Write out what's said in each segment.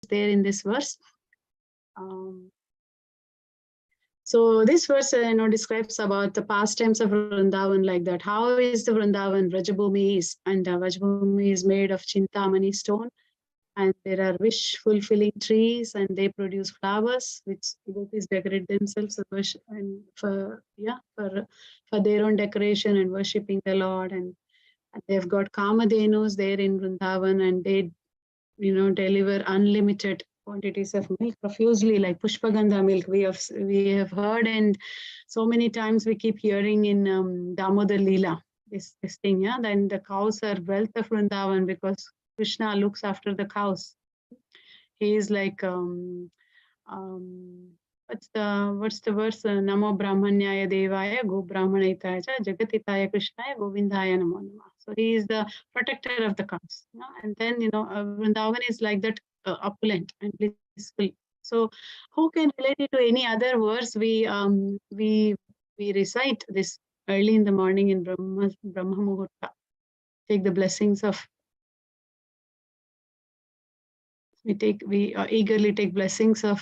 there in this verse. So this verse, describes about the pastimes of Vrindavan like that. How is the Vrindavan? Vrajabhumi is, and Vrajabhumi is made of Chintamani stone, and there are wish-fulfilling trees, and they produce flowers, which devotees decorate themselves and for their own decoration and worshipping the Lord. And they've got Kamadhenus there in Vrindavan, and they, deliver unlimited quantities of milk profusely, like Pushpagandha milk. We have heard, and so many times we keep hearing in Damodar Leela this thing. Yeah, then the cows are wealth of Vrindavan because Krishna looks after the cows. He is like what's the verse? Namo Brahmanyaya Devaya Go Brahmanitaya Jagatitaya Krishnaya Govindaya Namo Namah. So he is the protector of the cows. And then Vrindavan is like that, opulent and blissful. So who can relate it to any other verse? We recite this early in the morning in Brahma Muhurta. Take the blessings of. We eagerly take blessings of,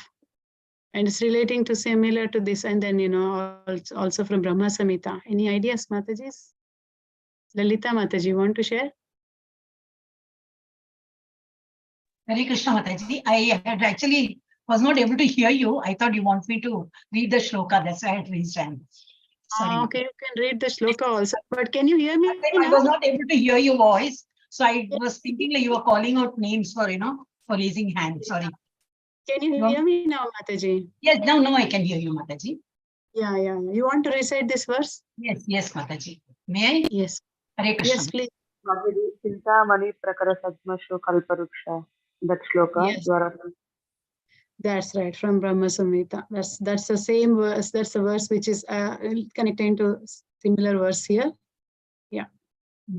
and it's relating to similar to this, and then also from Brahma Samhita. Any ideas, Mataji? Lalita Mataji, you want to share? Hare Krishna Mataji. I had actually was not able to hear you. I thought you want me to read the shloka. That's why I had raised hand. Sorry. Okay, you can read the shloka also. But can you hear me? I was not able to hear your voice. So I was thinking like you were calling out names for, for raising hands. Sorry. Can you hear me now, Mataji? Yes, now I can hear you, Mataji. Yeah. You want to recite this verse? Yes, Mataji. May I? Yes. Hare Krishna. Yes, please. Chintamani Prakara Sadmasho Kalparuksha. That shloka. Yes. That's right, from Brahma Samhita. That's the same verse. That's a verse which is connecting to similar verse here. Yeah.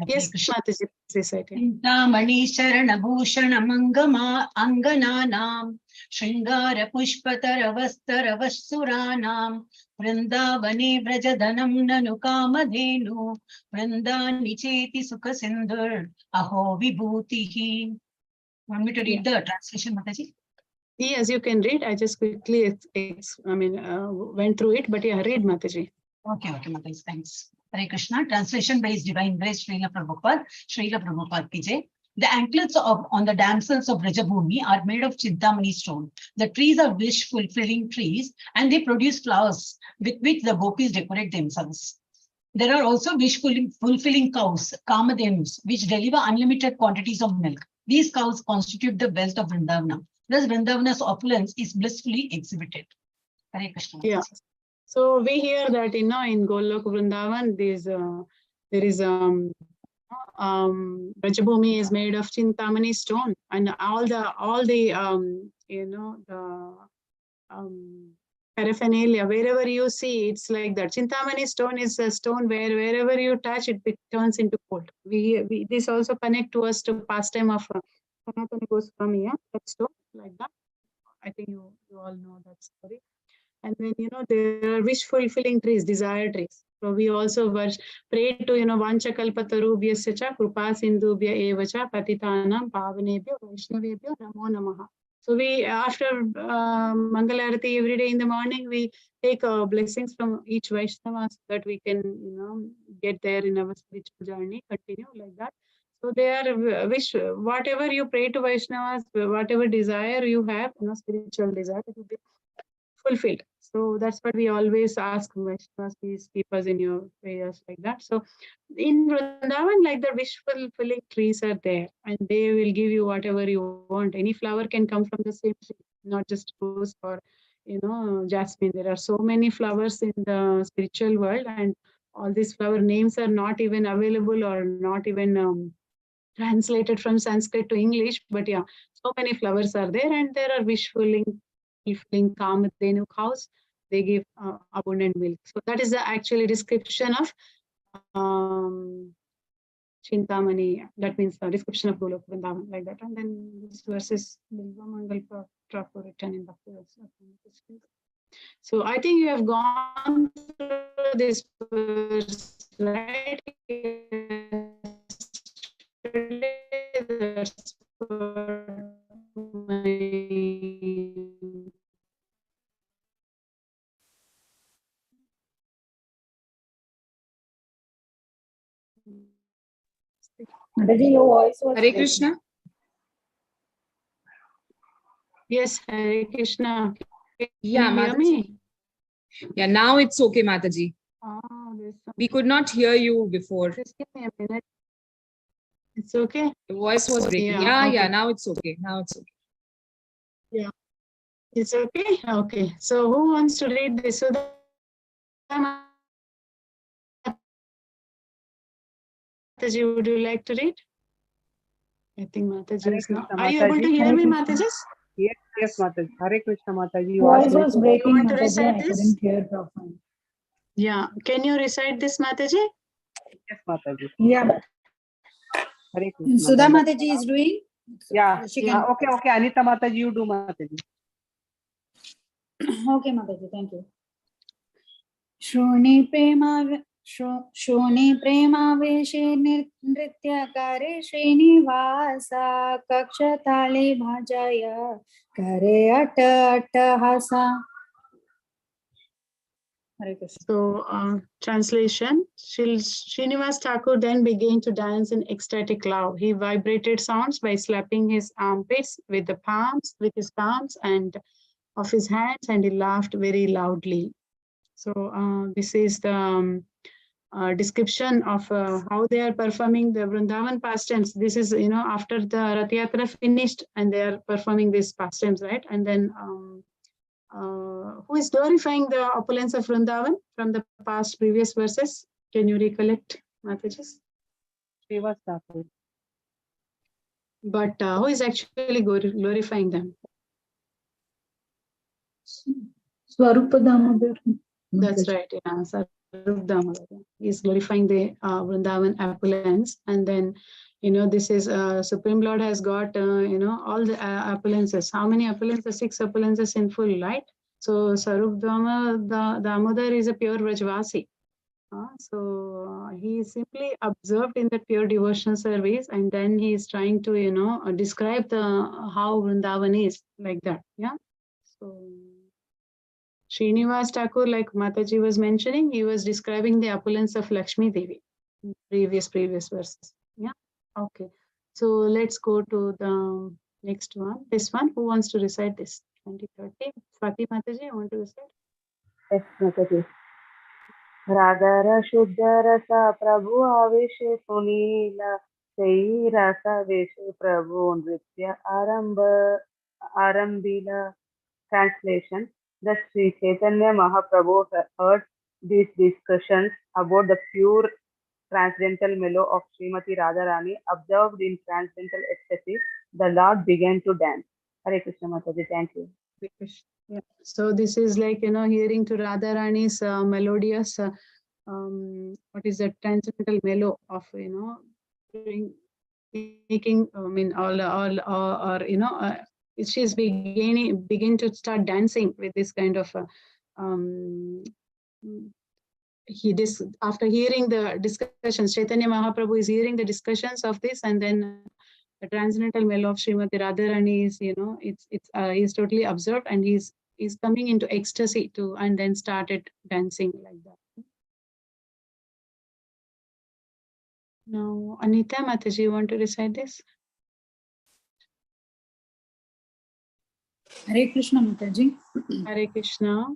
Yes, Mataji, please recite it. Chintamani Sharana Bhushana Mangama Angananam Shringara Pushpataravastaravasturanam Vrindavane Vrajadanam Nanu Kamadhenu Vrindani Cheti Sukha Sindhur Aho Vibhutihi. Want me to read the translation, Mataji? Yes, you can read. I just quickly went through it, but yeah, read, Mataji. Okay, Mataji, thanks. Hare Krishna. Translation by His Divine Grace, Srila Prabhupada ki jai. The anklets on the damsels of Vrajabhumi are made of Chintamani stone. The trees are wish-fulfilling trees, and they produce flowers with which the gopis decorate themselves. There are also wish-fulfilling cows, Kamadhenus, which deliver unlimited quantities of milk. These cows constitute the wealth of Vrindavana. Thus, Vrindavana's opulence is blissfully exhibited. Hare Krishna. Yeah. So we hear that in Golok Vrindavan, there is Vrajabhumi is made of Chintamani stone, and all the paraphernalia, wherever you see, it's like that. Chintamani stone is a stone where wherever you touch, it turns into gold. This also connect to us to pastime of Sanatana Goswami, that stone like that. I think you all know that story. And then there are wish-fulfilling trees, desire trees. So we also pray to Vancha Kalpatarubhyasya cha Krupa Sindhubhya eva cha Patitanam Pavanebhyo Vaishnavebhyo Namo Namaha. So we, after Mangalarati every day in the morning, we take blessings from each Vaishnava so that we can get there in our spiritual journey, continue like that. So they are whatever you pray to Vaishnavas, whatever desire you have, spiritual desire, it will be fulfilled. So that's what we always ask Vaishnavas, please keep us in your prayers like that. So in Vrindavan, like the wish-fulfilling trees are there, and they will give you whatever you want. Any flower can come from the same tree, not just rose or jasmine. There are so many flowers in the spiritual world, and all these flower names are not even available or not even translated from Sanskrit to English. But yeah, so many flowers are there, and there are wish-fulfilling Kamadhenu cows. They give abundant milk. So that is the actually description of Chintamani. That means the description of Golok Vrindavan like that. And then this verse is Mangal Prabhu written in Bhakti. So I think you have gone through this verse, right? That's my Mataji, your voice was Hare breaking. Krishna. Yes, Hare Krishna. Can Yeah, you hear Mataji. me? Yeah, now it's okay, Mataji. There's some, We could not hear you before. just give me a minute. It's okay? The voice was breaking. Yeah, Yeah, okay. now it's okay. Now it's okay. It's okay? Okay. So who wants to read this? Sudha Mataji, would you like to read? I think Mataji Hare is not. Krishna, Are you able to Mataji. hear Hare me, Krishna. Mataji? Yes, Mataji. Hare Krishna, Mataji. You Voice asked was me. breaking, want to Mataji. recite I this? couldn't hear properly. Yeah. Can you recite this, Mataji? Yes, Mataji. Yeah. Hare Krishna. Sudha Mataji is doing. Yeah. She can. Okay. Anita Mataji, you do Mataji. Okay, Mataji. Thank you. शूनि प्रेमावेशे नृत्यकारे Srinivasa कक्षताले भाजाय करे अट अट्टहासा. Hare Krishna. So, translation, Srinivas Thakur then began to dance in ecstatic love. He vibrated sounds by slapping his armpits with his palms and of his hands, and he laughed very loudly. So, this is the description of how they are performing the Vrindavan pastimes. This is, after the Rath Yatra finished, and they are performing these pastimes, right? And then who is glorifying the opulence of Vrindavan from the past previous verses? Can you recollect, Mataji? Srinivas Thakur. But who is actually glorifying them? Swarupa Damodar. That's right. Yeah, Sarup Damodar. He is glorifying the Vrindavan opulence, and then this is Supreme Lord has got all the opulences. How many opulences? 6 opulences in full, right? So Sarup Damodar is a pure Vrajvasi. So he simply observed in that pure devotional service, and then he is trying to describe how Vrindavan is like that. Yeah. So Srinivas Thakur, like Mataji was mentioning, he was describing the opulence of Lakshmi Devi in previous verses. Yeah. Okay. So let's go to the next one. This one. Who wants to recite this? 2030. Swati Mataji, you want to recite? Yes, Mataji. रागर शुद्ध रस प्रभु आवेशे सुनीला सही रस वेशे प्रभु नृत्य आरंभिला. Translation: The Sri Chaitanya Mahaprabhu heard these discussions about the pure transcendental mellow of Srimati Radharani. Observed in transcendental ecstasy, the Lord began to dance. Hare Krishna Mataji, thank you. Yeah. So this is like hearing to Radharani's melodious what is that transcendental mellow of making she's begin to start dancing with this kind of after hearing the discussions, Chaitanya Mahaprabhu is hearing the discussions of this, and then the transcendental mellow of Srimati Radharani is he's totally observed, and he's coming into ecstasy too, and then started dancing like that. Now, Anita Mataji, you want to recite this? Hare Krishna Mataji. Hare Krishna.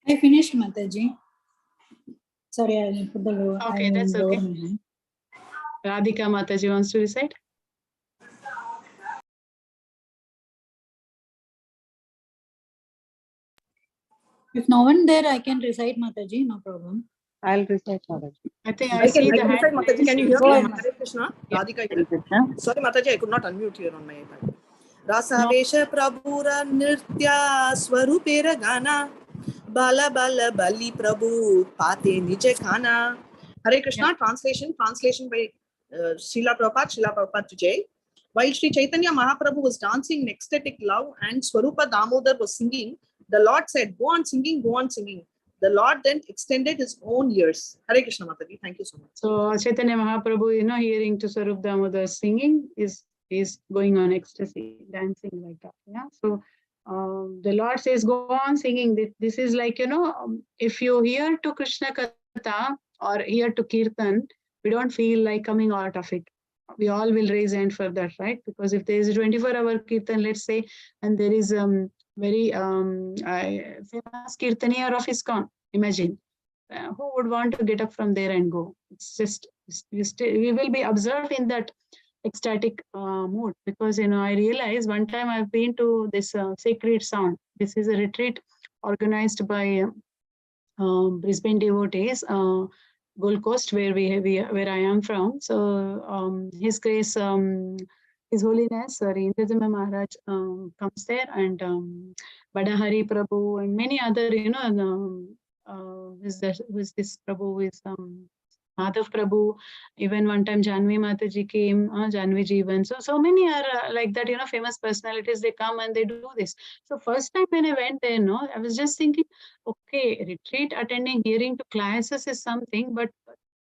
I finished Mataji. Sorry, I will put the lower. Okay, that's okay. Radhika Mataji wants to recite. If no one there, I can recite Mataji, no problem. I'll recite Mataji. I think I see the hand. Mataji, can you hear me? Hare Krishna. Yeah. Radhika here. Sorry, Mataji, I could not unmute here on my iPad. Rasavesha Prabhura Nirtya Swarupera Gana Bala Bala Bali Prabhu Pate Nije Khana. Hare Krishna. Translation by Srila Prabhupada Jai. While Sri Chaitanya Mahaprabhu was dancing in ecstatic love and Swarupa Damodar was singing, the Lord said, go on singing, go on singing. The Lord then extended his own ears. Hare Krishna Mataji, thank you so much. So Chaitanya Mahaprabhu, hearing to Sarup Damodar singing is going on ecstasy, dancing like that. Yeah. So the Lord says, go on singing. This is like, if you hear to Krishna Katha or hear to Kirtan, we don't feel like coming out of it. we all will raise hand for that, right? Because if there is a 24-hour kirtan, let's say, and there is very famous kirtaniya of ISKCON, imagine. Who would want to get up from there and go? It's just, we will be observed in that ecstatic mood. Because, I realized one time I've been to this Sacred Sound. This is a retreat organized by Brisbane devotees, Gold Coast, where where I am from. So His Grace, His Holiness, Indradima Maharaj comes there, and Badahari Prabhu and many other, who is this Prabhu, who is Madhav Prabhu. Even one time Janvi Mataji came, Janvi Jeevan. So many are like that, famous personalities. They come and they do this. So first time when I went there, I was just thinking, okay, retreat, attending, hearing to classes is something, but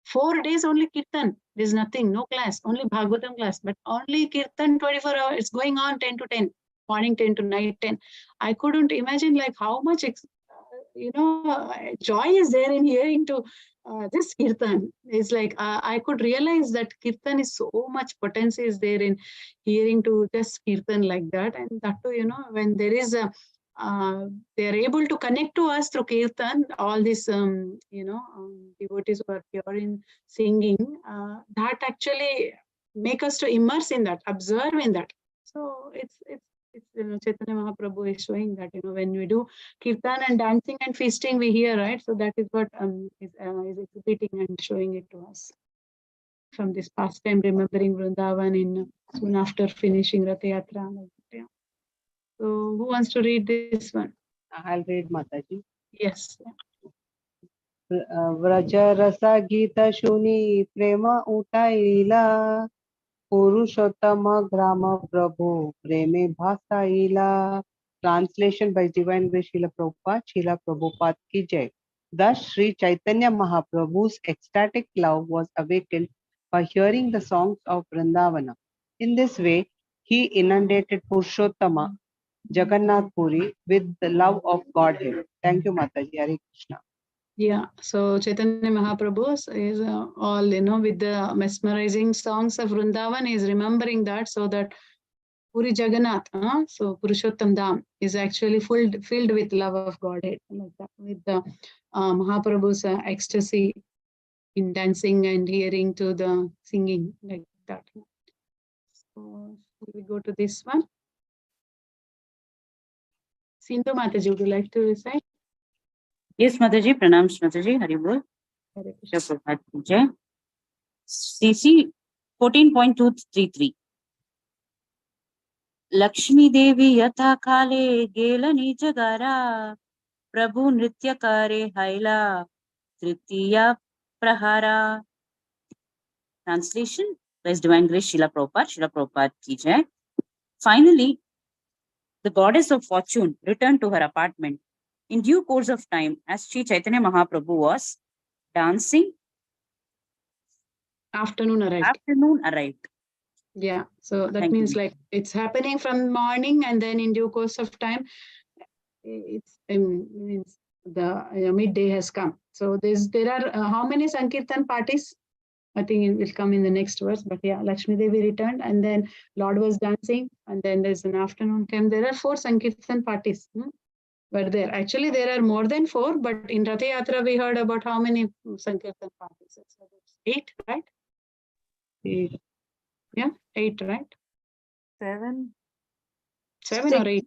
4 days only kirtan. There's nothing, no class, only Bhagavatam class, but only kirtan 24 hours. It's going on 10 to 10, morning 10 to night 10. I couldn't imagine like how much, joy is there in hearing to this kirtan. It's like I could realize that kirtan is so much potency is there in hearing to just kirtan like that. And that too, when there is a they are able to connect to us through kirtan, all these devotees who are pure in singing, that actually make us to immerse in that, observe in that. So it's Chaitanya Mahaprabhu is showing that, when we do kirtan and dancing and feasting, we hear, right? So that is what is exhibiting and showing it to us from this pastime, remembering Vrindavan in soon after finishing Rath Yatra. Yeah. So who wants to read this one? I'll read, Mataji. Yes. Vraj रस गीत शुनी प्रेम उठाईला पुरुषोत्तम ग्राम प्रभु प्रेमे भासाईला. Translation by Divine Grace Srila Prabhupada. Srila Prabhupada ki jai. Thus Sri Chaitanya Mahaprabhu's ecstatic love was awakened by hearing the songs of Vrindavana. In this way, he inundated Purushottama Jagannath Puri with the love of Godhead. Thank you, Mataji. Hare Krishna. Yeah, so Chaitanya Mahaprabhu is all, with the mesmerizing songs of Vrindavan, is remembering that, so that Puri Jagannath, so Purushottam Dham is actually filled with love of Godhead, like that, with the Mahaprabhu's ecstasy in dancing and hearing to the singing, like that. So we go to this one. Sindhu Mataji, would you like to recite? Yes, Mataji. Pranams, Mataji. Hari Bol. Hare Krishna. CC 14.233. Lakshmi Devi yatha khale gela nija gara Prabhu nritya kare haila tritiya prahara. Translation by His Divine Grace Srila Prabhupada. Srila Prabhupada ki jai. Finally, the goddess of fortune returned to her apartment. In due course of time, as Sri Chaitanya Mahaprabhu was dancing, Afternoon arrived. Yeah, so that Thank means you. like it's happening from morning, and then in due course of time, it's means the midday has come. So there are how many Sankirtan parties? I think it will come in the next verse. But yeah, Lakshmi Devi returned, and then Lord was dancing, and then there's an afternoon came. There are 4 Sankirtan parties. But actually there are more than 4. But in Rath Yatra we heard about how many Sankirtan parties? So that's 8, right? 8. Yeah, 8, right? 7. 7 or 8?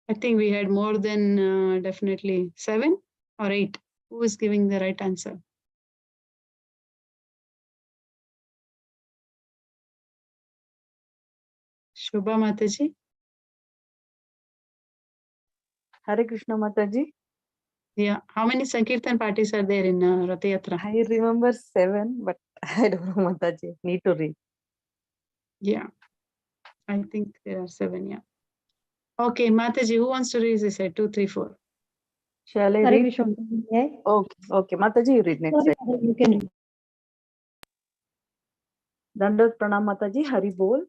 I think we had more than definitely 7 or 8. Who is giving the right answer? Shubha Mataji. Hare Krishna Mataji. Yeah, how many Sankirtan parties are there in Rath Yatra? I remember 7, but I don't know Mataji. Need to read. Yeah, I think there are 7. Yeah. Okay, Mataji, who wants to read this? 2, 3, 4. Shall I Hare read? Krishna. Yeah. Okay. Mataji, you read next. Sorry, you can read. Dandavat Pranam Mataji. Hari Bol.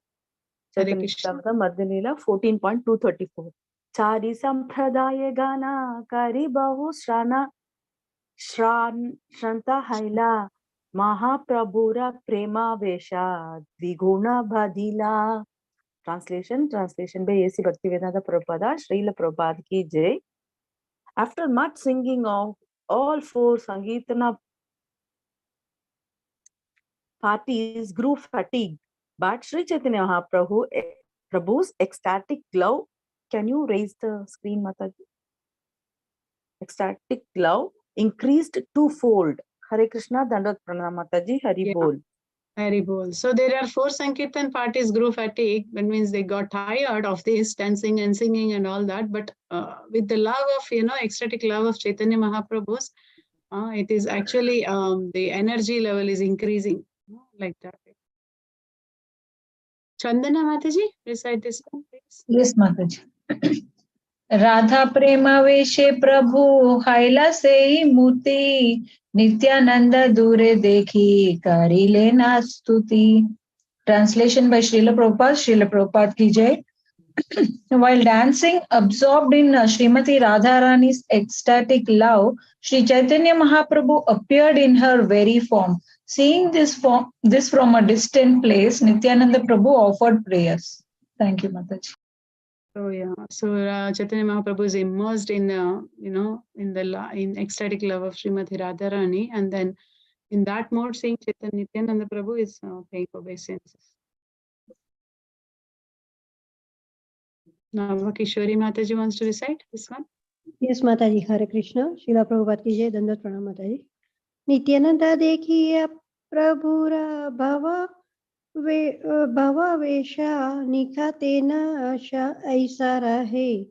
Hare Chaitanya Krishna. Charitamrita Madhya-lila 14.234. Chari sampradaya gana kari bahu shrana Shranta Haila Mahaprabhura Prema Vesha Dviguna Bhadila. Translation by A.C. Bhaktivedanta Prabhupada, Srila Prabhupada ki jai. After much singing of all four Sankirtana parties grew fatigued, but Sri Chaitanya Mahaprabhu's ecstatic love. Can you raise the screen, Mataji? Ecstatic love increased twofold. Hare Krishna, Dandavat Pranam Mataji, Hari Bol. Hari Bol. So there are 4 Sankirtan parties grew fatigued. That means they got tired of this dancing and singing and all that. But with the love of, ecstatic love of Chaitanya Mahaprabhu's, it is actually the energy level is increasing like that. Chandana Mataji, recite this one, please. Yes, Mataji. Radha प्रेम वेशे प्रभु हाइला से मूर्ति नित्यानंद दूरे देखी करी लेना स्तुति. Translation by Srila Prabhupada ki jai. While dancing, absorbed in Srimati Radharani's ecstatic love, Sri Chaitanya Mahaprabhu appeared in her very form. Seeing this from a distant place, Nityananda Prabhu offered prayers. Thank you, Mataji. So Chaitanya Mahaprabhu is immersed in in ecstatic love of Srimati Radharani, and then in that mode, seeing Chaitanya Nityananda Prabhu is paying obeisances. Now, Kishori Mataji wants to recite this one. Yes, Mataji. Hare Krishna. Srila Prabhupada ki jai. Dandavat Pranam Mataji. Nityananda dekhiya Prabhura Bhava Vesha Nikhatena Asha Aisa Rahe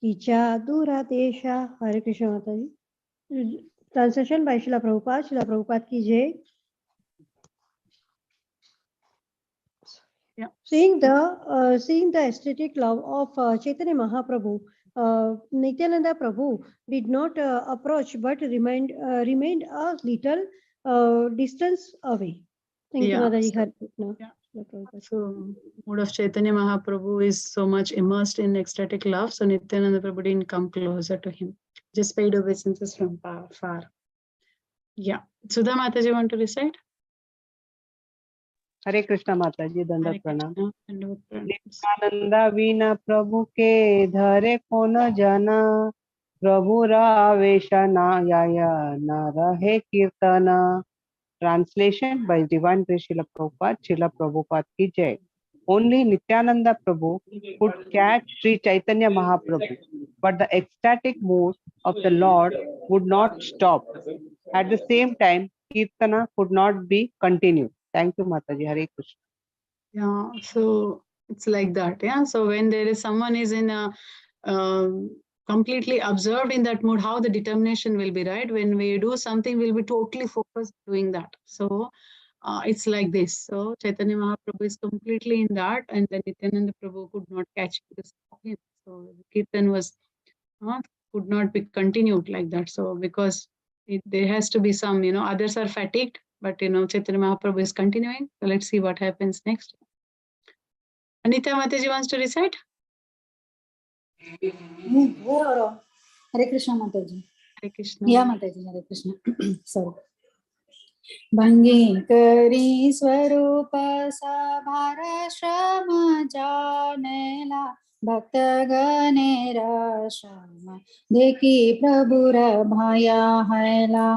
Kicha Dura Desha. Hare Krishna Mataji. Translation by Srila Prabhupada ki jai. Yeah. Seeing the aesthetic love of Chaitanya Mahaprabhu, Nityananda Prabhu did not approach but remained a little distance away. Thank you, Mataji. Hare Krishna. So, mood of Chaitanya Mahaprabhu is so much immersed in ecstatic love, so Nityananda Prabhu didn't come closer to him, just paid obeisances from far. Yeah. Sudha Mataji want to recite? हरे कृष्णा माता जी दंडवत प्रणाम. Dandavat pranam. Nityananda Veena प्रभु के धरे कौन जाना, प्रभु रावेश ना आया न रहे कीर्तन. Translation by Divine Grace Srila Prabhupada ki jai. Only Nityananda Prabhu could catch Sri Chaitanya Mahaprabhu, but the ecstatic mood of the Lord would not stop. At the same time, Kirtana could not be continued. Thank you, Mataji. Hare Krishna. Yeah, so it's like that. Yeah, so when there is someone is in a completely observed in that mood, how the determination will be, right? When we do something, we'll be totally focused doing that. So it's like this. So Chaitanya Mahaprabhu is completely in that, and then Nityananda Prabhu could not catch him. So the Kirtan could not be continued like that. So because there has to be some, others are fatigued, but Chaitanya Mahaprabhu is continuing. So let's see what happens next. Anita Mataji wants to recite? Hare Krishna Mataji. Hare Krishna. Yeah, Mataji. Hare Krishna. Sorry. भंगी करी स्वरूप सभार श्रम जानेला भक्त गणेर श्रम देखी प्रभुर भाया हैला.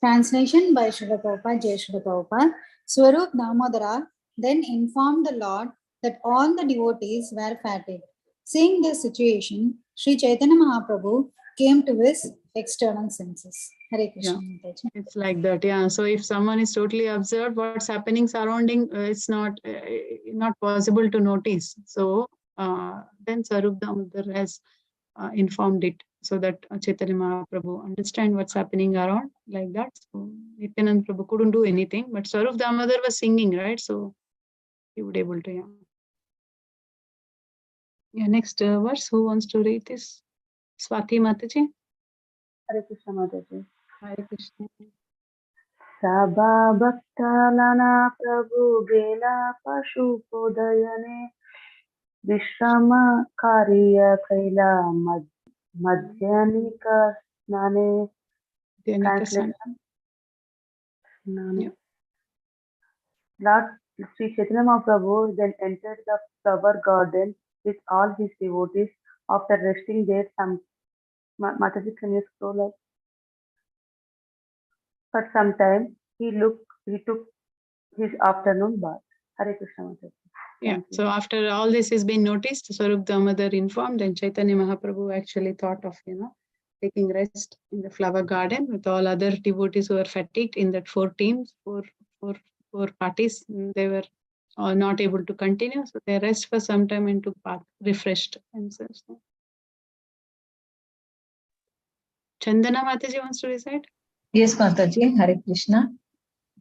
Translation by Srila Prabhupada, Jai Srila Prabhupada. Swarup Damodara then informed the Lord that all the devotees were fatigued. Seeing this situation, Sri Chaitanya Mahaprabhu came to his external senses. Hare Krishna. Yeah, it's like that. Yeah. So if someone is totally observed what's happening surrounding, it's not possible to notice. So then Swarup Damodar has informed it so that Chaitanya Mahaprabhu understand what's happening around like that. So Nityananda Prabhu couldn't do anything, but Swarup Damodar was singing, right? So he would able to. Yeah. Next verse. Who wants to read this? Swati Mataji. Hare Krishna Mataji. Hare Krishna. Sabha Bhaktalana Prabhu Gela Pashu Podayane Vishrama Kariya Kaila Madhyanika Snane Translation. Yeah. Lord Sri Chaitanya Mahaprabhu then entered the flower garden with all his devotees. After resting there Mataji, can you scroll up? For some time, he took his afternoon bath. Hare Krishna Mataji. Yeah. Thank you. So after all this has been noticed, Swarup Damodar informed, and Chaitanya Mahaprabhu actually thought of, taking rest in the flower garden with all other devotees who were fatigued in that 4 teams, four parties. They were not able to continue, so they rest for some time and took bath, refreshed themselves. Chandana Mataji wants to recite. Yes, Mataji. Hare Krishna.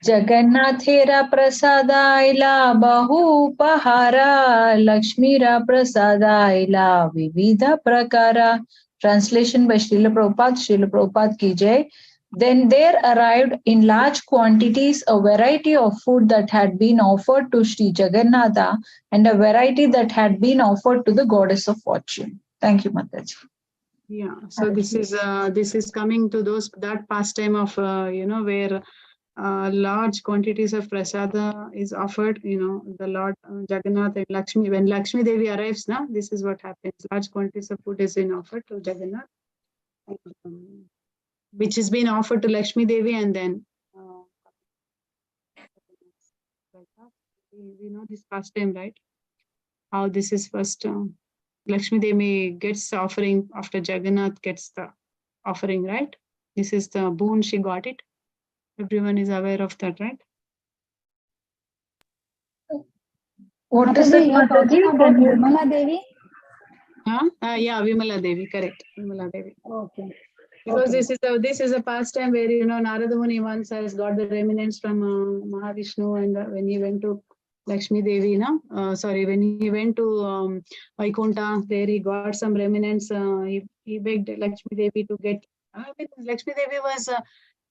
जगन्नाथेरा प्रसादायला बहुपहारा लक्ष्मीरा प्रसादायला विविध प्रकारा. Translation by Srila Prabhupada ki jai. Then there arrived in large quantities a variety of food that had been offered to Sri Jagannatha and a variety that had been offered to the goddess of fortune. Thank you, Mataji. Yeah, so this is coming to that pastime of where large quantities of prasada is offered. The Lord Jagannath and Lakshmi. When Lakshmi Devi arrives, now this is what happens. Large quantities of food is being offered to Jagannath, which is being offered to Lakshmi Devi, and then we know this pastime, right? How this is first. Lakshmi Devi gets the offering after Jagannath gets the offering, right? This is the boon she got it. Everyone is aware of that, right? What is it, Mataji? About Vimala Devi? Yeah, Vimala Devi, correct. Vimala Devi. Okay. Because this is a pastime where Narada Muni once has got the remnants from Mahavishnu, and when he went to Lakshmi Devi, when he went to Vaikuntha, there he got some remnants. He begged Lakshmi Devi to get. Lakshmi Devi was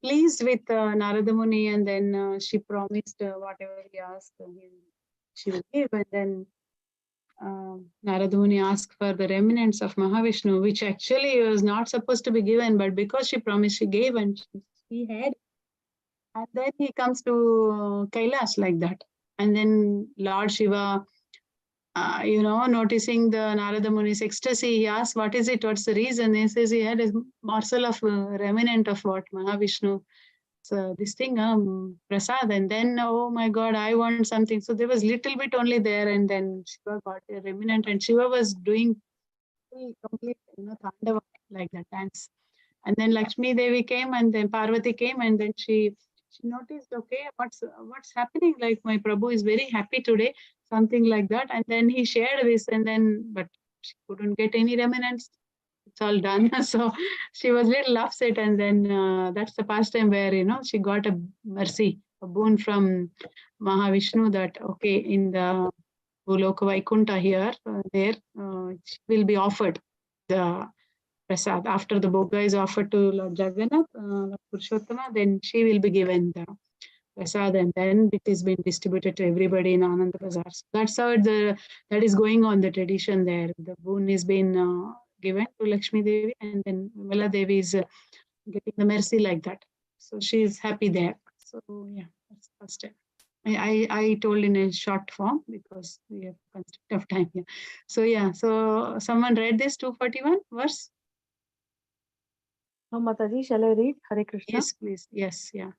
pleased with Narada Muni, and then she promised whatever he asked, she will give. And then Narada Muni asked for the remnants of Mahavishnu, which actually was not supposed to be given, but because she promised, she gave, and he had. And then he comes to Kailash like that. And then Lord Shiva, noticing the Narada Muni's ecstasy, he asks, what is it? What's the reason? He says he had a morsel of remnant of what? Mahavishnu. So this thing, prasad, and then, oh my God, I want something. So there was little bit only there, and then Shiva got a remnant, and Shiva was doing complete, Tandava, like that dance. And then Lakshmi Devi came, and then Parvati came, and then she noticed, okay, what's happening? Like my Prabhu is very happy today, something like that. And then he shared this, and then, but she couldn't get any remnants. It's all done. So she was little upset, and then that's the pastime where she got a mercy, a boon from Mahavishnu, that okay, in the Bhuloka Vaikuntha here, there she will be offered the prasad. After the bhoga is offered to Lord Jagannath, Lord Purushottama, then she will be given the prasad, and then it is being distributed to everybody in Ananda Bazar. So that's how that is going on, the tradition there. The boon is being given to Lakshmi Devi, and then Vimala Devi is getting the mercy like that. So she is happy there. So yeah, that's the first step. I told in a short form because we have constraint of time here. So yeah, so someone read this 241 verse? No, Mataji, shall I read? Hare Krishna. Yes, please. Yes, yeah.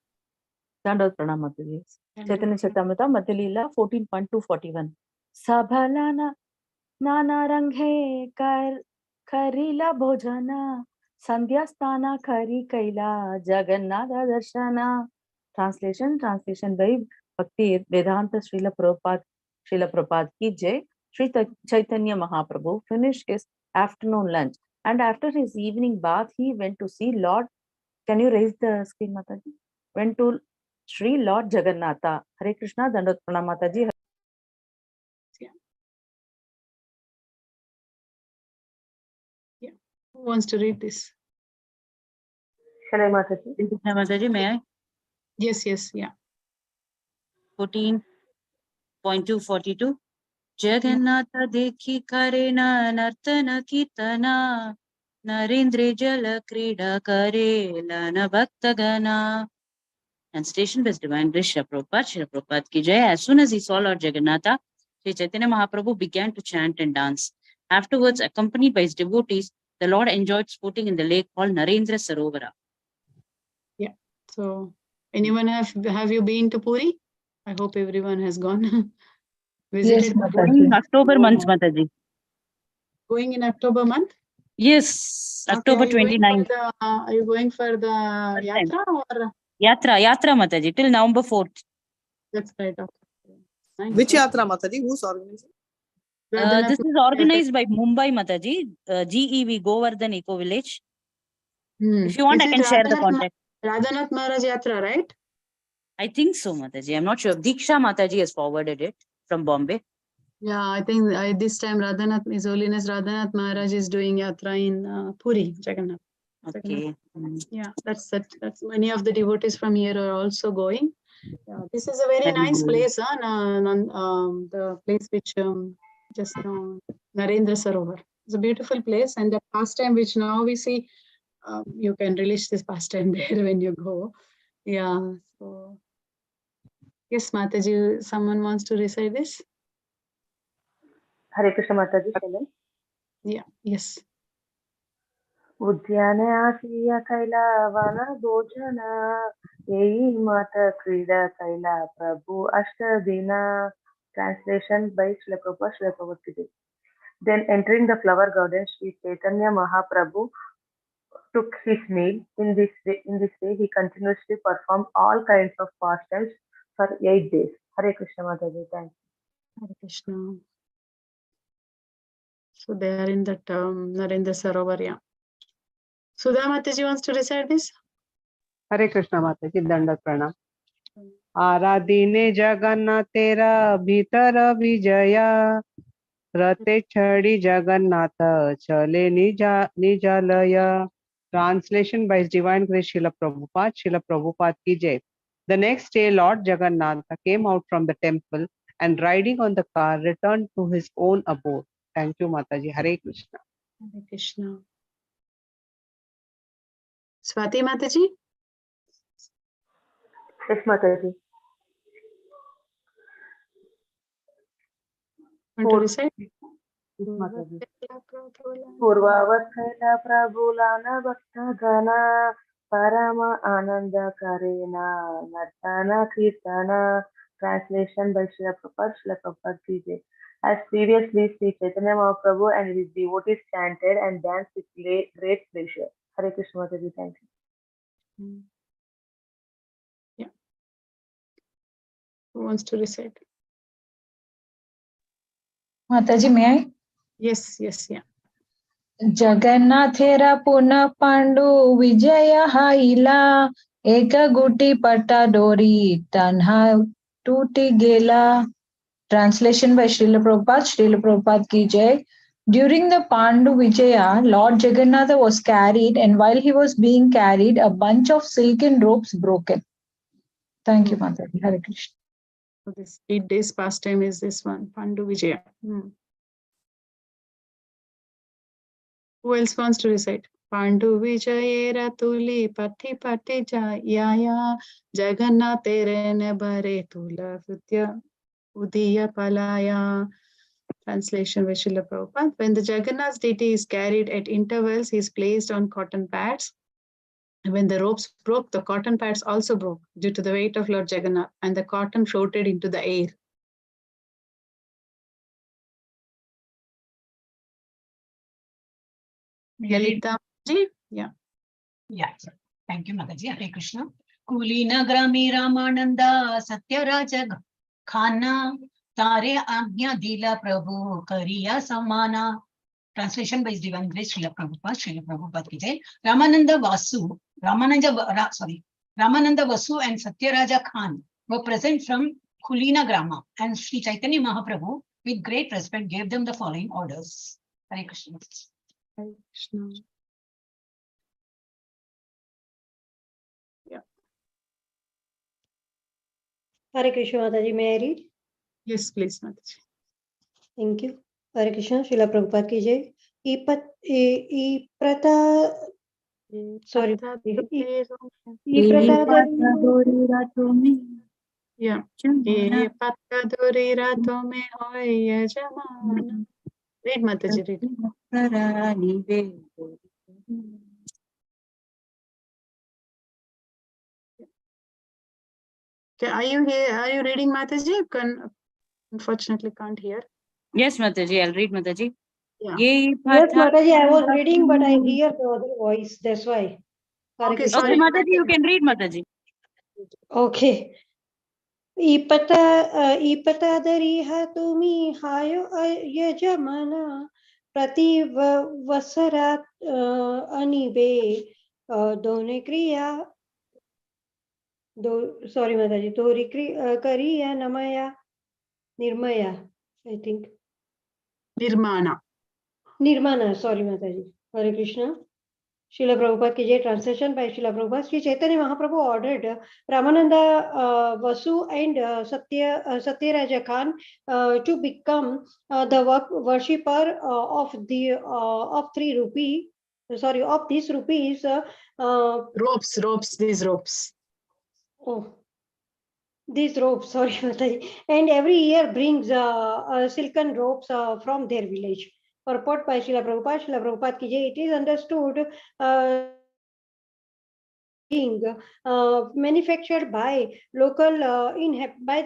Dandot Pranam, Mataji. Chaitanya Charitamrita, Madhya Leela 14.241. Sabhalana Nana Ranghe Karila Bhojana Sandhyastana Kari Kaila Jagannatha Darshana. Translation by Bhakti Vedanta Srila Prabhupada ki jai. Sri Chaitanya Mahaprabhu finished his afternoon lunch, and after his evening bath, he went to see Lord. Can you raise the screen, Mataji? Went to Sri Lord Jagannatha. Hare Krishna, Dandot Pranam, Mataji. Yeah. Who wants to read this? Shall I, Mataji? Mataji, may I? Yes, yeah. 14.242. Jagannatha dekhi karena nartana kitana Narendra Jala Krida Kare Lana Bhaktagana. Translation by Divine Grace Srila Prabhupada. Srila Prabhupada ki jai. As soon as he saw Lord Jagannatha, Sri Chaitanya Mahaprabhu began to chant and dance. Afterwards, accompanied by his devotees, the Lord enjoyed sporting in the lake called Narendra Sarovara. Yeah. So, anyone have you been to Puri? I hope everyone has gone. Visited Puri? Going October month, Mataji. Going in October month? Yes, Okay, October 29th. are you going for the yatra or? Yatra Mataji, till November 4th. That's right. Okay. Nice. Which yatra, Mataji? Who's organizing? This is organized by Mumbai Mataji, GEV, Govardhan Eco Village. If you want, I can share the contact. Radhanath Maharaj Yatra, right? I think so, Mataji. I'm not sure. Diksha Mataji has forwarded it from Bombay. Yeah, I think this time His Holiness Radhanath Maharaj is doing yatra in Puri, Jagannath. Okay. Yeah, that's many of the devotees from here are also going. Yeah, this is a very nice place, the place which just Narendra Sarovar. It's a beautiful place, and the pastime which now we see, you can relish this pastime there when you go. Yeah. So yes, Mataji, someone wants to recite this? Hare Krishna Mataji, shall I? Yeah. Yes. उद्याने आसीय कैलावन भोजन यही मात क्रीड़ा कैला प्रभु अष्टदिना. Translation by Srila Prabhupada. Then entering the flower garden, Sri Chaitanya Mahaprabhu took his meal. In this way, he continuously performed all kinds of pastimes for 8 days. Hare Krishna Mataji, thank you. Hare Krishna. So they are in that Narendra Sarovar. Yeah. Sudha Mataji wants to recite this? Hare Krishna Mataji, Dandat Pranam. आराधीने Jagannath तेरा भीतर विजया रते छड़ी जगन्नाथ चले निजालय. Translation by His Divine Grace Srila Prabhupada ki jai. The next day, Lord Jagannatha came out from the temple and riding on the car returned to his own abode. Thank you, Mataji. Hare Krishna. Hare Krishna. Swati Mataji? Yes, Mataji. Want to recite? पूर्वावस्थैला प्रभुलान भक्तगणा परम आनंद करेना नर्तना कीर्तना. Translation by Srila Prabhupada ki jai. As previously, Sri Chaitanya Mahaprabhu and his devotees chanted and danced with great pleasure. Hare Krishna Mataji, thank you. Yeah. Who wants to recite? Mataji, may I? Yes, yeah. Jagannathera puna pandu vijaya haila eka guti patta dori tanha tuti gela. Translation by Srila Prabhupada ki jai. During the Pandu Vijaya, Lord Jagannatha was carried, and while he was being carried, a bunch of silken ropes broken. Thank you, Mataji. Hare Krishna. So this 8 days pastime is this one, Pandu Vijaya. Who else wants to recite? Pandu Vijayera tuli pati jaya Jagannathera nebare tula udiya palaya. Translation by Srila Prabhupada. When the Jagannath's deity is carried at intervals, he is placed on cotton pads. When the ropes broke, the cotton pads also broke due to the weight of Lord Jagannath, and the cotton floated into the air. Lalita ji? Yeah. Yeah. Thank you, Mataji. Hare Krishna. Kulina Grami Ramananda Satyaraja Khana Tare Agnya Dila Prabhu Kariya Samana. Translation by His Divine Grace Srila Prabhupada ki jai. Ramananda Vasu and Satyaraja Khan were present from Kulina Grama, and Sri Chaitanya Mahaprabhu with great respect gave them the following orders. Hare Krishna. Hare Krishna. Yeah. Hare Krishna Mataji, may I read? Yes, please, Mataji. Thank you. Hare Krishna, Srila Prabhupada ki jai. sorry. Yeah. Ye patta dori rato me hoy yajamana. Read Mataji, read. Okay, are you here? Are you reading Mataji? Unfortunately can't hear. Yes, Mataji, I'll read Mataji. Yeah. Yes, Mataji, I was reading, but I hear the other voice. That's why. Hare Okay, Krishna. Okay, Mataji, you can read Mataji. Okay. ईपतादरिहा तुम्ही हाय यजमान प्रति वसरात अनिबे दोने क्रिया sorry माताजी दोरी करिया नमया Nirbhaya I think Nirmana, sorry Mataji. Hare Krishna. Srila Prabhupada ki jai. Translation by Srila Prabhupada. Sri Chaitanya Mahaprabhu ordered Ramananda Vasu and Satyaraja Khan to become the worshipper of 3 rupee. Sorry, of these rupees. These ropes. Oh, these ropes, sorry, Mataji. And every year brings silken ropes from their village. Purport by Srila Prabhupada ki jai. It is understood being manufactured by the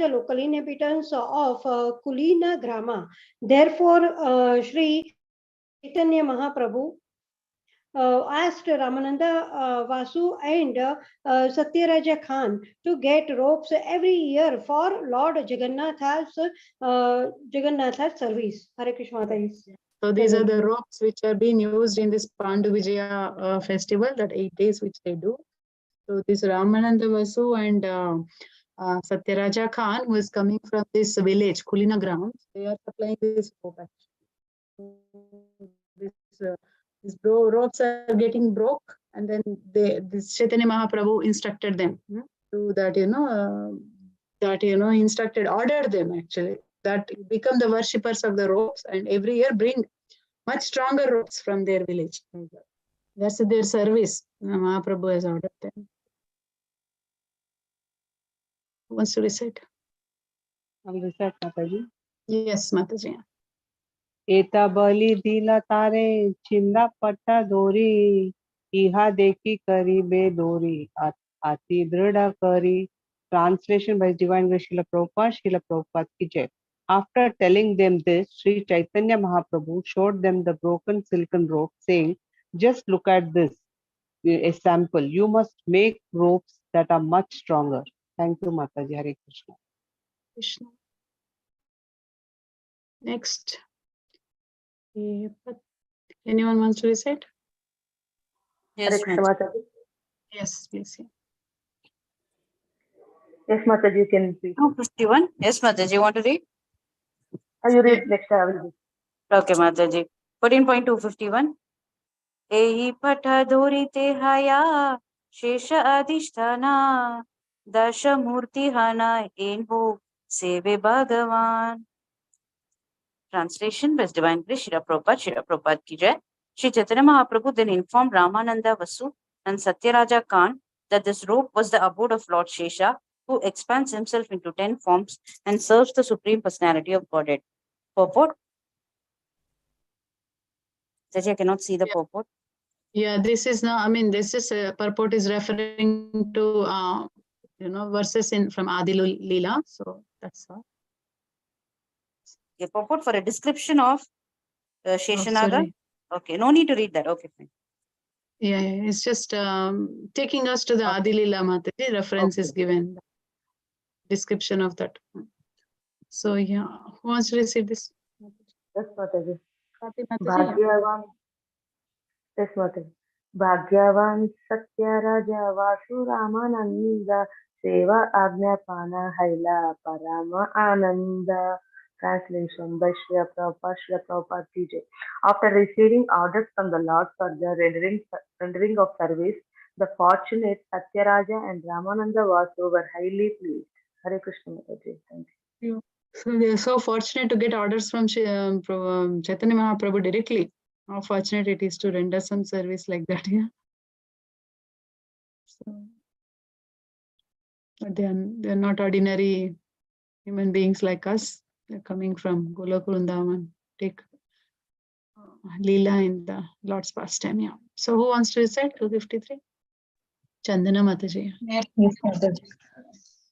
local inhabitants of Kulina Grama. Therefore, Sri Chaitanya Mahaprabhu asked Ramananda Vasu and Satyaraja Khan to get ropes every year for Lord Jagannath's service. Hare Krishna. So these are the ropes which are being used in this Pandu Vijaya festival, that 8 days which they do. So this Ramananda Vasu and Satyaraja Khan, who is coming from this village, Kulina Gram, they are supplying this rope. These ropes are getting broke, and then this Chaitanya Mahaprabhu instructed them to that, ordered them actually, that become the worshippers of the ropes, and every year bring much stronger ropes from their village. That's their service. Mahaprabhu has ordered them. Who wants to recite? I will recite, Mataji. Yes, Mataji. एता बलि दिला तारे चिंदा पट्टा दोरी इहा देखी करी बे दोरी अति दृढ़ करी. Translation by Divine Grace Srila Prabhupada ki jai. After telling them this, Sri Chaitanya Mahaprabhu showed them the broken silken rope, saying, just look at this, a sample. You must make ropes that are much stronger. Thank you, Mataji. Hare Krishna. Krishna. Next. Anyone wants to recite? Yes, Mataji. Yes, please. Yeah. Yes, Mataji, you can read. 251. Yes, Mataji, you want to read? You read next. I will read. Okay, Mataji. 14.251. Ehi patha dhorite haya shesha adhisthana dasha murti hana enho seve bhagavan. Translation by Divine Grace Srila Prabhupada ki jai. Sri Chaitanya Mahaprabhu then informed Ramananda Vasu and Satyaraja Khan that this rope was the abode of Lord Shesha, who expands himself into 10 forms and serves the Supreme Personality of Godhead. Purport? Saji, I cannot see the purport. Yeah, this is now, this is purport is referring to, verses from Adi Leela. So that's all. Okay, purport for a description of Sheshanaga. sorry. Okay, no need to read that. Okay, fine. Yeah, it's just taking us to the Adi Leela Mataji. Reference is given. Description of that. So yeah, who wants to receive this? Yes, Mataji. Mataji. Bhagyavan. Yes, Mataji. Bhagyavan Satya Raja Vasu Ramananda Seva Ajnapana Haila Parama Ananda. Translation by Srila Prabhupada ki jai. After receiving orders from the Lord for the rendering of service, the fortunate Satyaraja and Ramananda Vasu were highly pleased. Hare Krishna Mataji. Thank you. So they are so fortunate to get orders from Chaitanya Mahaprabhu directly. how fortunate it is to render some service like that. Yeah. So, but they're not ordinary human beings like us. They're coming from Golok Vrindavan, take Leela in the Lord's pastime. Yeah. So who wants to recite 253? Chandana Mataji. Yes, Mataji.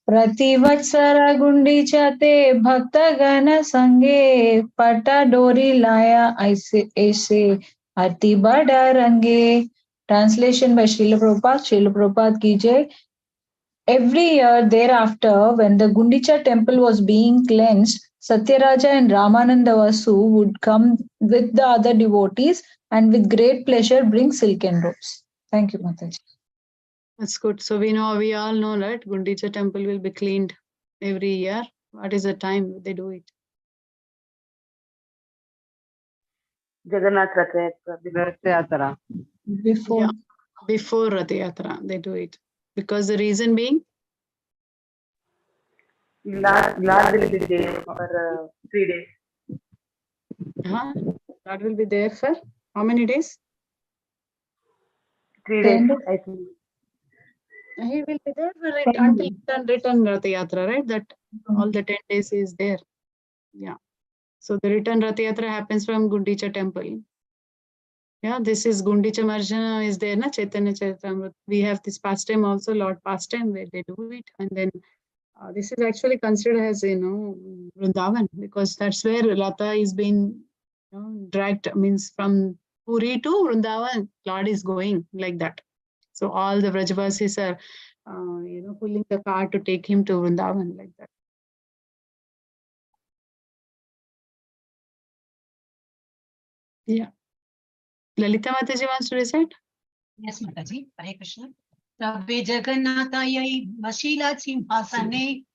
प्रतिवत्सर Gundicha ते भक्तगण संगे पटा डोरी लाया ऐसे ऐसे अति बड़ा रंगे. Translation by Srila Prabhupada. Srila Prabhupada ki jai. Every year thereafter, when the Gundicha temple was being cleansed, Satyaraja and Ramananda Vasu would come with the other devotees and with great pleasure bring silken robes. Thank you, Mataji. That's good. So we all know that Gundicha temple will be cleaned every year. What is the time they do it? Jagannath Rath Yatra. Before. Yeah, before Rath Yatra they do it. Because the reason being? Lord will be there for 3 days. Lord will be there for how many days? 3 days, I think. He will be there for it until return Rath Yatra, right? That all the 10 days is there. Yeah. So the return Rath Yatra happens from Gundicha temple. Yeah, this is Gundicha Marjana is there, na Chaitanya Charitamrita. We have this pastime also, Lord pastime, where they do it. And then this is actually considered as, Vrindavan, because that's where Ratha is being dragged, means from Puri to Vrindavan, Lord is going like that. So all the Vrajavasis are, pulling the car to take him to Vrindavan like that. Yeah. Lalita Mataji wants to recite? Yes, Mataji. Hare Krishna. Rabbe Jagannatayai Vashila Simhasane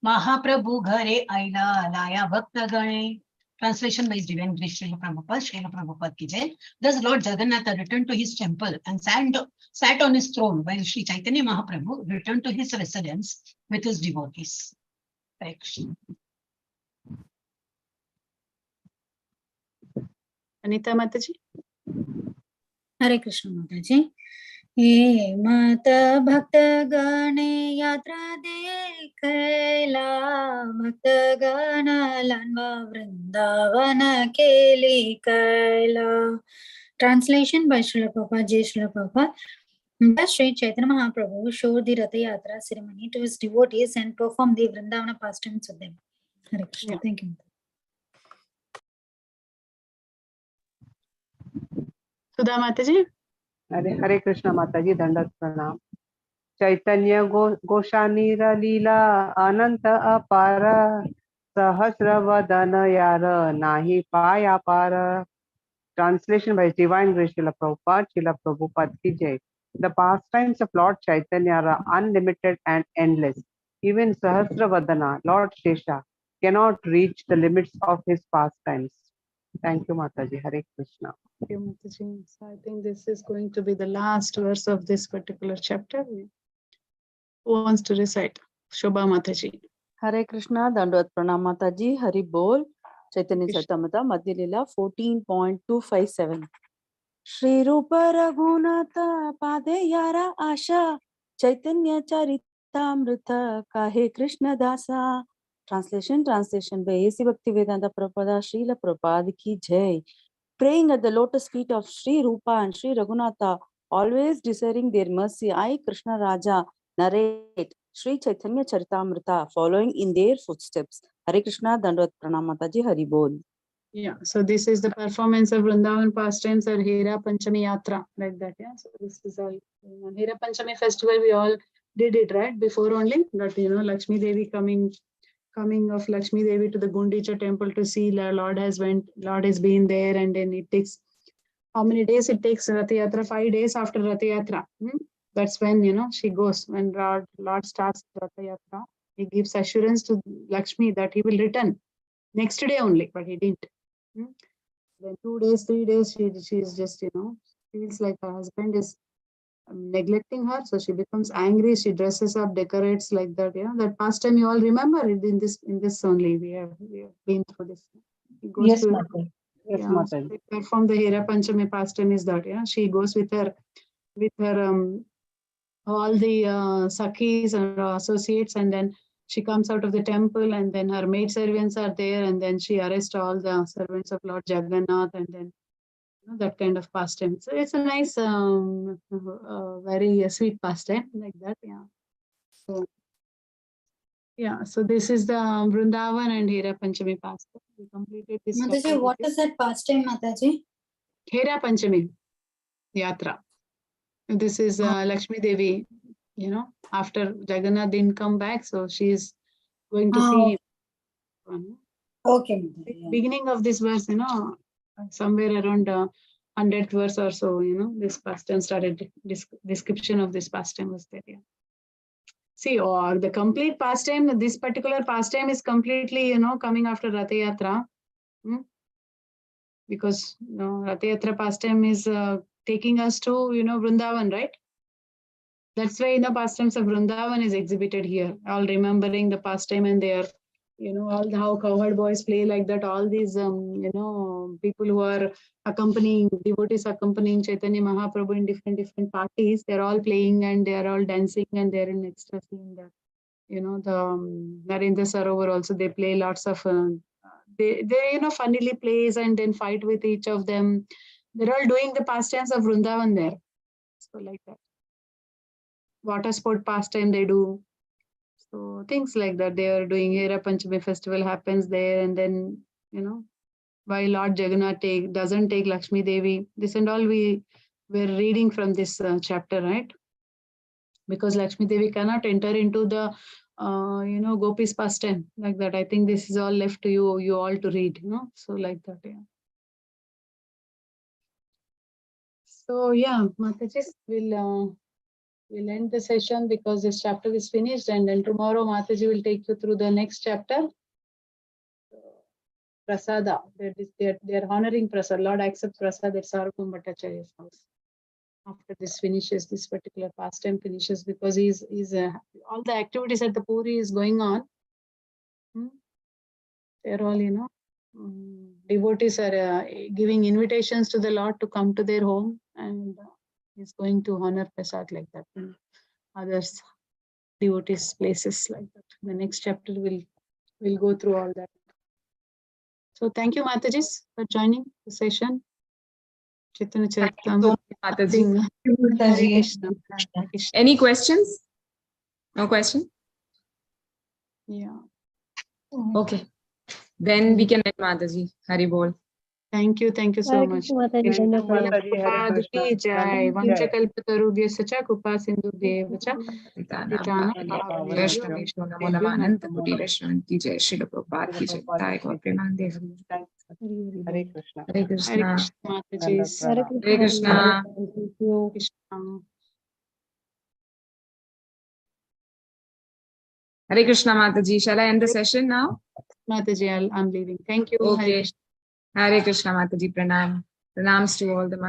Mahaprabhu Ghare Aila Laya Bhakta Gane. Translation by His Divine Grace Srila Prabhupada ki jai. Thus Lord Jagannatha returned to his temple and sat on his throne while Sri Chaitanya Mahaprabhu returned to his residence with his devotees. Hare Krishna. Anita Mataji? हरे कृष्ण माताजी. हे माता भक्त गणे यात्रा देखैला भक्त गण लान्वा वृंदावन केली कैला. Translation by Srila Prabhupada. Jai Srila Prabhupada. Thus Sri Chaitanya Mahaprabhu showed the Ratha Yatra ceremony to his devotees and performed the Vrindavana pastimes with them. Hare Krishna. Yeah. Thank you. Sudha Mataji? Hare Krishna Mataji, Dandat Pranam. Chaitanya Goshanira Leela Ananta Apara Sahasravadana Yara Nahi Paya Para. Translation by His Divine Grace Srila Prabhupada, Srila Prabhupada ki jai. The pastimes of Lord Chaitanya are unlimited and endless. Even Sahasravadana, Lord Shesha, cannot reach the limits of his pastimes. Thank you, Mataji. Hare Krishna. Thank you, Mataji. So I think this is going to be the last verse of this particular chapter. Who wants to recite? Shobha Mataji. Hare Krishna, Dandavat Pranam Mataji, Hari Bol, Chaitanya Charitamrita, Madhya Leela 14.257. Shri Rupa Raghunatha Pade Yara Asha, Chaitanya Charitamrita Kahe Krishna Dasa. Translation by A.C. Bhaktivedanta Prabhupada Srila Prabhupada ki jai. Praying at the lotus feet of Sri Rupa and Sri Raghunatha, always desiring their mercy, I, Krishna Raja, narrate Sri Chaitanya Charitamrita, following in their footsteps. Hare Krishna, Dandavat Pranam Mataji, Hari Bol. Yeah, so this is the performance of Vrindavan pastimes or Hera Panchami Yatra, like that. Yeah, so this is all. Hera Panchami festival, we all did it, right? Before only that, Lakshmi Devi coming of Lakshmi Devi to the Gundicha temple to see Lord has been there, and then it takes how many days it takes Rath Yatra? 5 days after Rath Yatra. That's when she goes, when Lord starts Rath Yatra. He gives assurance to Lakshmi that he will return next day only, but he didn't. Then 2 days, 3 days, she is just feels like her husband is neglecting her, so she becomes angry. She dresses up, decorates like that. That past time you all remember it in this only. We have been through this. He goes Yes, to Mataji. Yes, Yeah, so Mataji. they perform the Hera Panchami pastime is that, yeah. She goes with her all the Sakhis and associates, and then she comes out of the temple, and then her maid servants are there, and then she arrests all the servants of Lord Jagannath, and then that kind of pastime. So it's a nice, very sweet pastime like that. Yeah. So yeah, so this is the Vrindavan and Hera Panchami pastime. We completed this. Mataji, chapter what with is that pastime, Mataji? Hera Panchami Yatra. This is Lakshmi Devi, after Jagannath didn't come back, so she is going to see him. Okay, Mataji. Yeah. Beginning of this verse, somewhere around 100th verse or so, this pastime started, description of this pastime was there. Yeah. See, or the complete pastime, this particular pastime is completely, coming after Ratha Yatra. Because Ratha Yatra pastime is taking us to, Vrindavan, right? That's why the pastimes of Vrindavan is exhibited here. All remembering the pastime, and they are, all how cowherd boys play like that. All these, people who are accompanying, devotees accompanying Chaitanya Mahaprabhu in different parties, they're all playing and they are all dancing and they're in ecstasy in that. The Narendra Sarovar also, they play lots of, they funnily plays and then fight with each of them. They're all doing the pastimes of Vrindavan there. So like that. Water sport pastime they do. So things like that they are doing. Hera Panchami festival happens there, and then, why Lord Jagannath doesn't take Lakshmi Devi. This and all we're reading from this chapter, right? Because Lakshmi Devi cannot enter into the, Gopis pastime like that. I think this is all left to you all to read, So like that, yeah. So yeah, Mataji, we'll end the session because this chapter is finished, and then tomorrow Mataji will take you through the next chapter. Prasada, they're honoring Prasad. Lord accepts Prasad at Sarvabhauma Bhattacharya's house. After this finishes, this particular pastime finishes, because he's all the activities at the Puri is going on. They're all, devotees are giving invitations to the Lord to come to their home, and he's going to honor Prasad like that. Others, devotees places like that. The next chapter will go through all that. So thank you, Matajis, for joining the session. Chaitanya Charitamrita. Mataji. Hare Krishna. Hare Krishna. Any questions? No question? Yeah. Okay. Then we can end Mataji. Hari bol. Thank you so Hare much. Krishna, Mataji. Thank you, Dhanyapada. Mataji. Hare Prabhupada Krishna. ki jai. Vanchakalpatarubhyasya cha Kripa Sindhu Devacha. Patitana Pavanebhyo Vaishnav Vishnu Namo Namo Ananta Koti Vaishnav ki jai. Srila Prabhupada ki jai. Jai Gaur Premanande. Hare Krishna. Hare Hare Krishna. Krishna, Matajis. Hare Pranam. Hare Krishna. Thank you. Krishna. Hare Krishna Mataji. Shall I end the session now? Mataji, I'm leaving. Thank you. Hare Okay. Krishna. Hare Krishna Mataji. Pranam. Pranams to all the